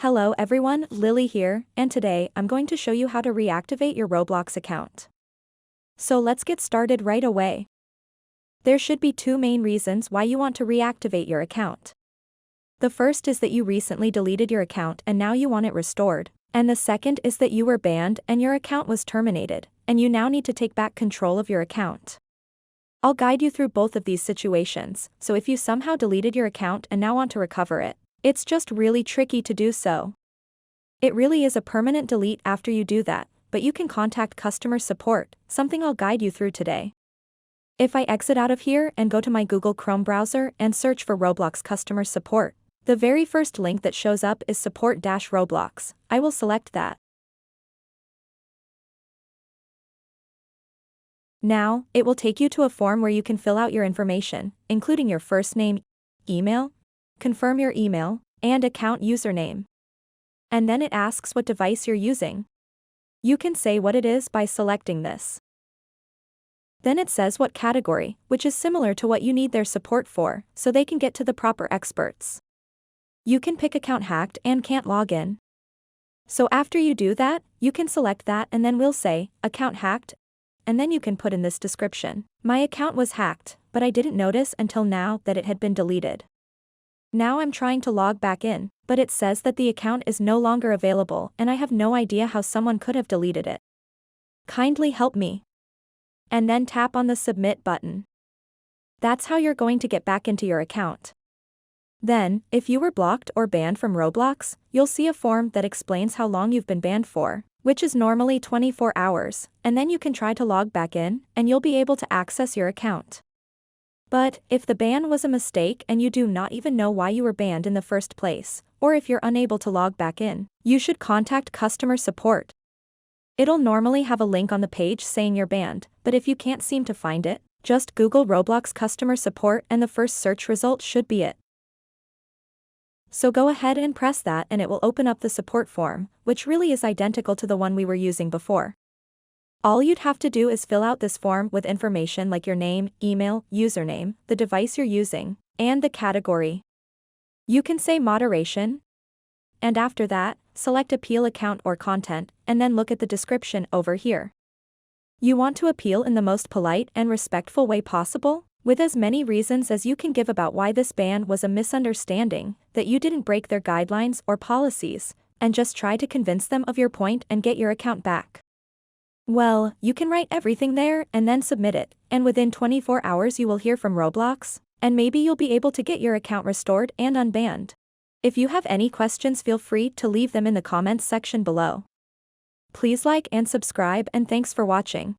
Hello everyone, Lily here, and today I'm going to show you how to reactivate your Roblox account. So let's get started right away. There should be two main reasons why you want to reactivate your account. The first is that you recently deleted your account and now you want it restored, and the second is that you were banned and your account was terminated, and you now need to take back control of your account. I'll guide you through both of these situations, so if you somehow deleted your account and now want to recover it, it's just really tricky to do so. It really is a permanent delete after you do that, but you can contact customer support, something I'll guide you through today. If I exit out of here and go to my Google Chrome browser and search for Roblox customer support, the very first link that shows up is support-Roblox. I will select that. Now, it will take you to a form where you can fill out your information, including your first name, email, confirm your email, and account username. And then it asks what device you're using. You can say what it is by selecting this. Then it says what category, which is similar to what you need their support for, so they can get to the proper experts. You can pick account hacked and can't log in. So after you do that, you can select that and then we'll say, account hacked, and then you can put in this description. My account was hacked, but I didn't notice until now that it had been deleted. Now I'm trying to log back in, but it says that the account is no longer available and I have no idea how someone could have deleted it. Kindly help me. And then tap on the submit button. That's how you're going to get back into your account. Then, if you were blocked or banned from Roblox, you'll see a form that explains how long you've been banned for, which is normally 24 hours, and then you can try to log back in, and you'll be able to access your account. But, if the ban was a mistake and you do not even know why you were banned in the first place, or if you're unable to log back in, you should contact customer support. It'll normally have a link on the page saying you're banned, but if you can't seem to find it, just Google Roblox customer support and the first search result should be it. So go ahead and press that and it will open up the support form, which really is identical to the one we were using before. All you'd have to do is fill out this form with information like your name, email, username, the device you're using, and the category. You can say moderation, and after that, select appeal account or content, and then look at the description over here. You want to appeal in the most polite and respectful way possible, with as many reasons as you can give about why this ban was a misunderstanding, that you didn't break their guidelines or policies, and just try to convince them of your point and get your account back. Well, you can write everything there and then submit it, and within 24 hours you will hear from Roblox, and maybe you'll be able to get your account restored and unbanned. If you have any questions, feel free to leave them in the comments section below. Please like and subscribe, and thanks for watching.